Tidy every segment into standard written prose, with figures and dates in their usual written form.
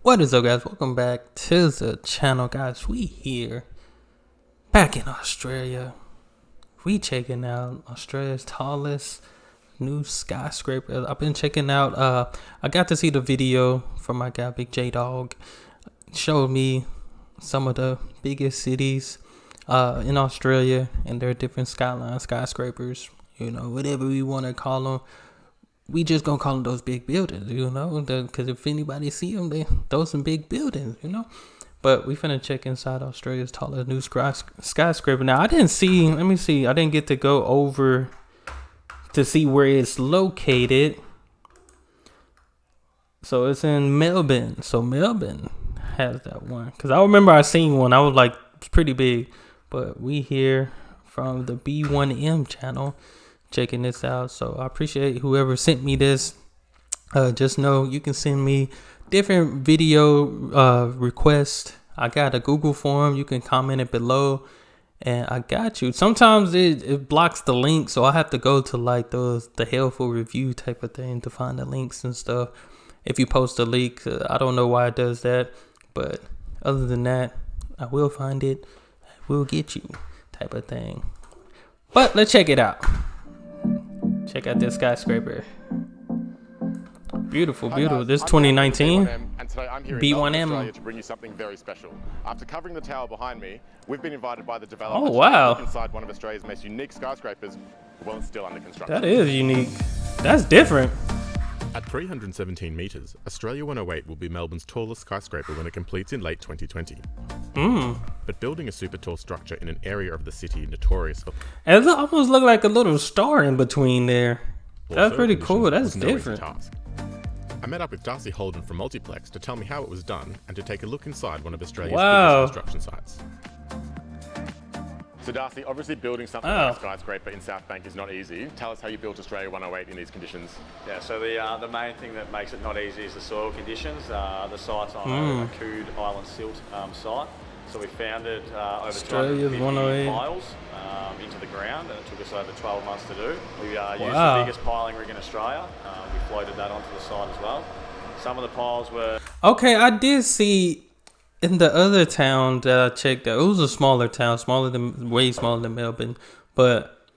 What is up, guys? Welcome back to the channel, guys. We here back in Australia. We checking out Australia's tallest new skyscraper. I've been checking out. I got to see the video from my guy Big J Dog. Showed me some of the biggest cities in Australia and their different skyline skyscrapers. You know, whatever we want to call them. We just gonna call them those big buildings, you know, because if anybody see them, those some big buildings, you know. But we finna check inside Australia's tallest new skyscraper. Now, I didn't see, let me see, I didn't get to go over to see where it's located. So it's in Melbourne. So Melbourne has that one. Because I remember I seen one, I was like, it's pretty big. But we here from the B1M channel, checking this out. So I appreciate whoever sent me this. Just know you can send me different video requests. I got a Google form. You can comment it below and I got you. Sometimes it blocks the link, so I have to go to like the helpful review type of thing to find the links and stuff. If you post a link, I don't know why it does that, but other than that, I will find it. I will get you type of thing. But let's check it out. Check out this skyscraper. Beautiful, beautiful. This 2019 and today I'm here in B1M. Australia to bring you something very special. After covering the tower behind me, we've been invited by the developer Oh, wow. to look inside one of Australia's most unique skyscrapers while it's still under construction. That is unique. That's different. At 317 metres, Australia 108 will be Melbourne's tallest skyscraper when it completes in late 2020. But building a super tall structure in an area of the city notorious for... It almost looked like a little star in between there. That's pretty cool. That's different. I met up with Darcy Holden from Multiplex to tell me how it was done and to take a look inside one of Australia's biggest construction sites. So Darcy, obviously building something like a skyscraper in South Bank is not easy. Tell us how you built Australia 108 in these conditions. Yeah, so the main thing that makes it not easy is the soil conditions. The site's on a Cood Island silt site. So we founded over 250 piles into the ground, and it took us over 12 months to do. We used the biggest piling rig in Australia. We floated that onto the site as well. Some of the piles were... Okay, I did see in the other town that I checked out, it was a smaller town, way smaller than Melbourne, but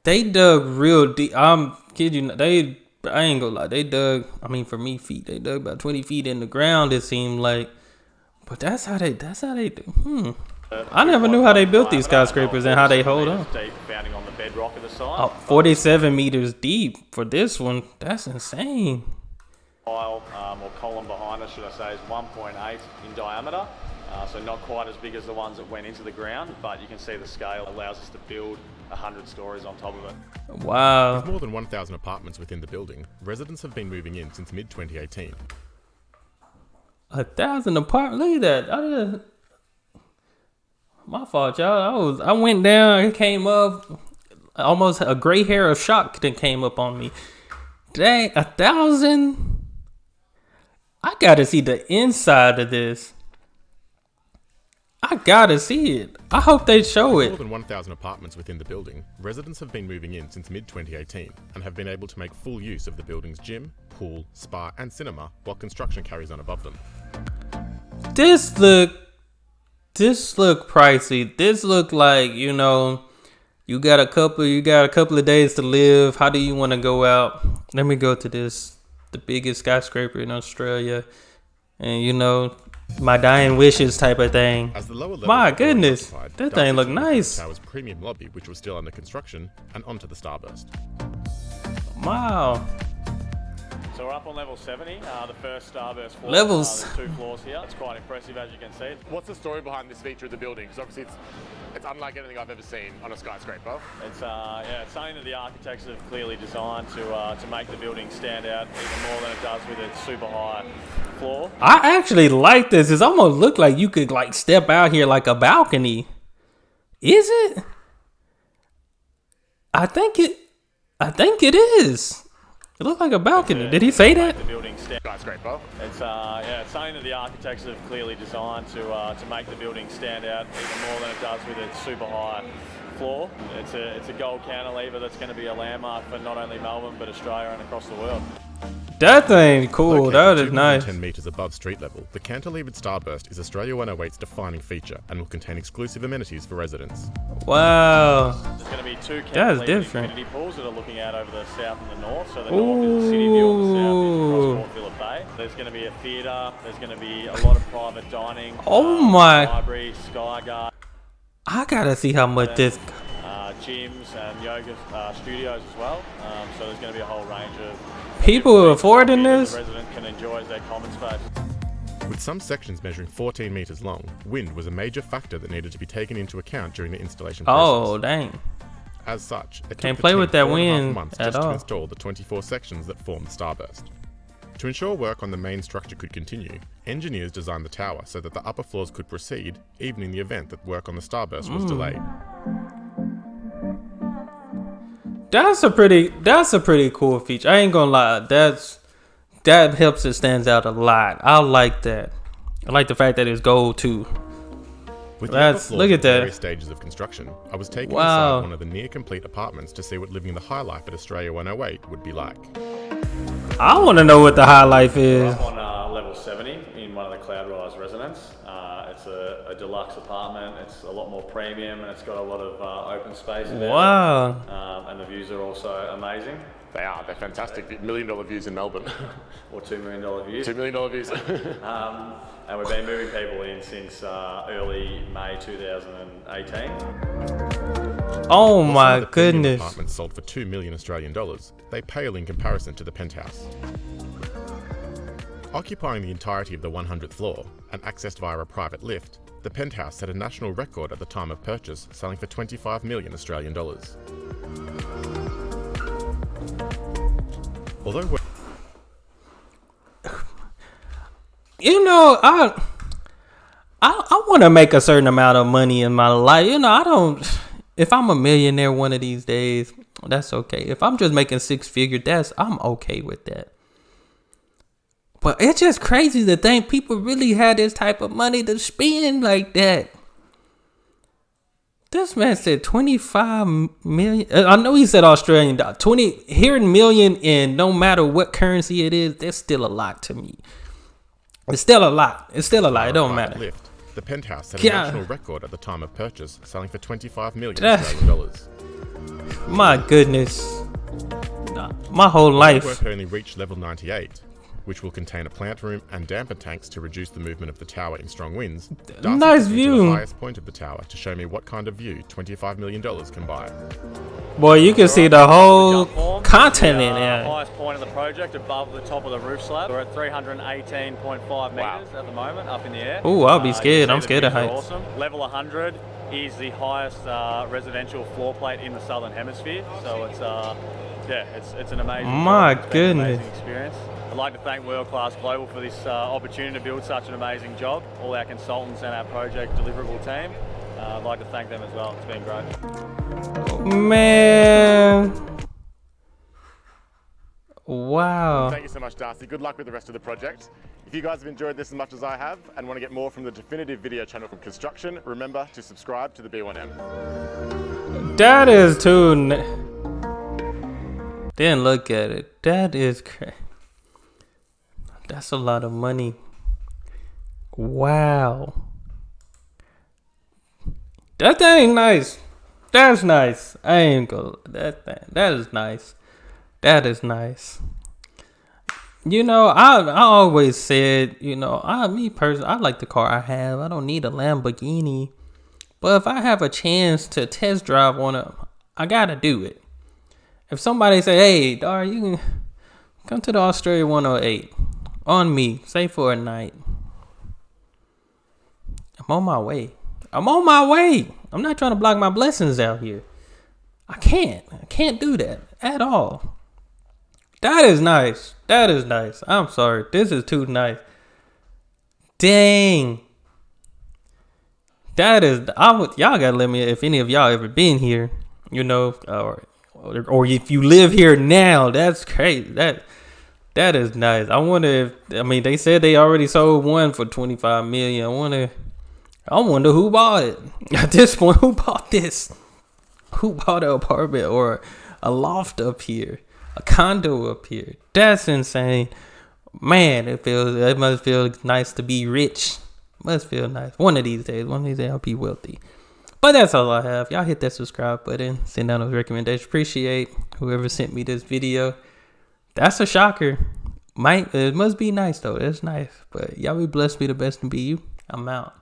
they dug real deep. I'm kidding you not, I ain't gonna lie, they dug, I mean for me feet, they dug about 20 feet in the ground, it seemed like. But that's how they do. I never knew how they built these skyscrapers and how they hold on. Deep, founding on the bedrock of the site. Oh, 47 meters deep for this one. That's insane. Pile or column behind us, should I say, is 1.8 in diameter. So not quite as big as the ones that went into the ground, but you can see the scale allows us to build 100 stories on top of it. Wow. With more than 1,000 apartments within the building, residents have been moving in since mid-2018. 1,000 apartments. Look at that. My fault, y'all. I went down. It came up. Almost a gray hair of shock that came up on me. Dang, 1,000. I gotta see the inside of this. I gotta see it. I hope they show it. More than 1,000 apartments within the building, residents have been moving in since mid-2018 and have been able to make full use of the building's gym, pool, spa and cinema while construction carries on above them. This look pricey. This look like, you know, you got a couple of days to live. How do you want to go out? Let me go to the biggest skyscraper in Australia, and you know, my dying wishes type of thing. As the lower level my goodness, that thing look nice. The tower's premium lobby, which was still under construction, and onto the starburst. Wow. So we're up on level 70, the first starburst floor. Levels. There's 2 floors here. It's quite impressive, as you can see. What's the story behind this feature of the building? Because obviously it's unlike anything I've ever seen on a skyscraper. It's it's something that the architects have clearly designed to make the building stand out even more than it does with its super high floor. I actually like this. It almost looked like you could like step out here like a balcony. Is it? I think it is. It looked like a balcony. Did he say that? The building Skyscraper. It's something that the architects have clearly designed to make the building stand out even more than it does with its super high floor. It's a gold cantilever that's going to be a landmark for not only Melbourne but Australia and across the world. That thing cool. Located That is nice. 10 meters above street level, the cantilevered starburst is Australia 108's defining feature and will contain exclusive amenities for residents. Wow. There's going to be two That's cantilevered different. infinity pools that are looking out over the south and the north. So the north is the city view, and the south is across Port Phillip Bay. There's going to be a theatre. There's going to be a lot of private dining. Oh my. Library, Sky Garden. I gotta see how much this. Gyms and yoga studios as well. So there's going to be a whole range of People affording this? The resident can enjoy as their common space. With some sections measuring 14 meters long, wind was a major factor that needed to be taken into account during the installation process. Oh, dang. As such, it Can't took play the with team that 4.5 wind months at just all. to install the 24 sections that form the starburst. To ensure work on the main structure could continue, engineers designed the tower so that the upper floors could proceed, even in the event that work on the starburst was delayed. That's a pretty cool feature. I ain't gonna lie. That helps it stands out a lot. I like that. I like the fact that it's gold too. With the upper floors look at that. various stages of construction, I was taken Wow. inside one of the near-complete apartments to see what living the high life at Australia 108 would be like. I want to know what the high life is. On level 70 in one of the Cloudrise residents. It's a deluxe apartment. It's a lot more premium and it's got a lot of open space. Wow. And the views are also amazing. They are. They're fantastic. $1 million views in Melbourne. Or $2 million views. $2 million views. And we've been moving people in since early May 2018. Oh While some my of the premium goodness. apartments sold for $2 million Australian dollars, they pale in comparison to the penthouse. Occupying the entirety of the 100th floor and accessed via a private lift, the penthouse set a national record at the time of purchase, selling for 25 million Australian dollars. Although You know, I want to make a certain amount of money in my life. You know, I don't. If I'm a millionaire one of these days, that's okay. If I'm just making six figures, I'm okay with that. But it's just crazy to think people really had this type of money to spend like that. This man said 25 million. I know he said Australian dollar. 20 here in million, and no matter what currency it is, that's still a lot to me. It's still a lot. It's still a lot. It don't matter. lift, the penthouse set a Yeah. national record at the time of purchase, selling for 25 million Australian dollars. My goodness. My whole life. Work only reached level 98, which will contain a plant room and damper tanks to reduce the movement of the tower in strong winds. Darcy Nice took me to view. the highest point of the tower to show me what kind of view $25 million can buy. Boy, you can see the whole Jump form, continent. the Yeah. highest point of the project above the top of the roof slab. We're at 318.5 metres at the moment, up in the air. Ooh, I'll be You scared. can see I'm the scared of views are heights. Awesome. Level 100 is the highest residential floor plate in the southern hemisphere. So it's it's an amazing. My job. It's been an goodness. amazing experience. I'd like to thank World Class Global for this opportunity to build such an amazing job. All our consultants and our project deliverable team. I'd like to thank them as well. It's been great. Man. Wow. Thank you so much, Darcy. Good luck with the rest of the project. If you guys have enjoyed this as much as I have and want to get more from the definitive video channel from construction, remember to subscribe to the B1M. That is too. Then look at it. That is crazy. That's a lot of money. Wow. That thing nice. That's nice. I ain't gonna. That is nice. That is nice. You know, I always said, you know, me personally, I like the car I have. I don't need a Lamborghini. But if I have a chance to test drive one up, I gotta do it. If somebody say, hey, Dar, you can come to the Australia 108 on me, say for a night. I'm on my way. I'm not trying to block my blessings out here. I can't do that at all. That is nice. I'm sorry. This is too nice. Dang. Y'all gotta let me, if any of y'all ever been here, you know, or if you live here now, that's crazy. That is nice. I wonder if, they said they already sold one for 25 million. I wonder who bought it. At this point, who bought this? Who bought an apartment or a loft up here? a condo up here. That's insane. Man, it must feel nice to be rich. Must feel nice. One of these days I'll be wealthy. But that's all I have. Y'all hit that subscribe button. Send down those recommendations. Appreciate whoever sent me this video. That's a shocker. It must be nice though. That's nice. But y'all be blessed, be the best, and be you. I'm out.